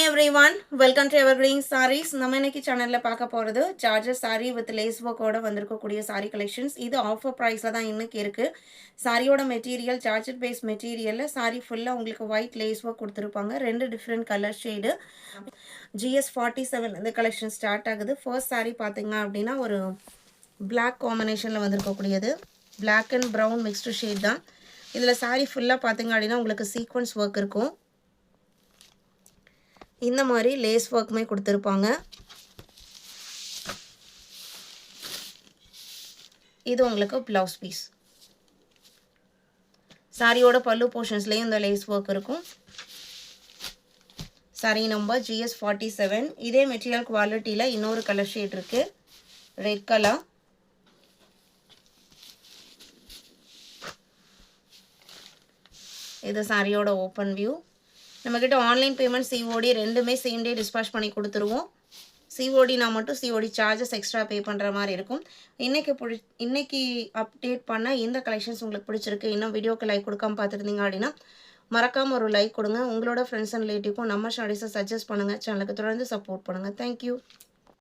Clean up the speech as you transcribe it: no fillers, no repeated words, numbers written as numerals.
everyone, welcome to Evergreen Sarees. நம்ம இன்னைக்கு சேனல்ல பார்க்க போறது Georges saree with lace work ஓட வந்திருக்கக்கூடிய saree collections. இது ஆஃபர் பிரைஸ்ல தான் இன்னைக்கு இருக்கு. சாரியோட மெட்டீரியல் ஜார்ஜெட் பேஸ் மெட்டீரியல்ல saree ஃபுல்லா உங்களுக்கு white lace work கொடுத்திருப்பாங்க. ரெண்டு டிஃபரண்ட் கலர் ஷேட். GS47 இந்த கலெக்ஷன் ஸ்டார்ட் ஆகுது. ஃபர்ஸ்ட் saree பாத்தீங்க அப்படினா ஒரு black காம்பினேஷன்ல வந்திருக்கக்கூடியது. black and brown mixed shade தான். இதுல saree ஃபுல்லா பாத்தீங்க அப்படினா உங்களுக்கு சீக்வென்ஸ் வர்க் இருக்கும். இந்த மாதிரி லேஸ் வர்க்குமே கொடுத்திருப்பாங்க. இது உங்களுக்கு ப்ளவுஸ் பீஸ். சாரியோட பல்லு போர்ஷன்ஸ்லயும் இந்த லேஸ் வர்க் இருக்கும். Sorry number GS47. இதே மெட்டீரியல் குவாலிட்டியில இன்னொரு கலர் ஷேட் இருக்கு. Red colour. இது சாரியோட ஓப்பன் வியூ. நம்மகிட்ட ஆன்லைன் பேமெண்ட் COD ரெண்டுமே சேம் டே டிஸ்பாச் பண்ணி கொடுத்துருவோம். COD நான் மட்டும் COD சார்ஜஸ் எக்ஸ்ட்ரா பே பண்ணுற மாதிரி இருக்கும். இன்னைக்கு அப்டேட் பண்ண இந்த கலெக்ஷன்ஸ் உங்களுக்கு பிடிச்சிருக்கு, இன்னும் வீடியோக்கு லைக் கொடுக்காம பார்த்துருந்தீங்க அப்படின்னா மறக்காமல் ஒரு லைக் கொடுங்க. உங்களோட ஃப்ரெண்ட்ஸ் அண்ட் ரிலேட்டிவ்க்கும் நம்ம ஸ்டடீஸை சஜஸ்ட் பண்ணுங்கள். சேனலுக்கு தொடர்ந்து சப்போர்ட் பண்ணுங்கள். தேங்க்யூ.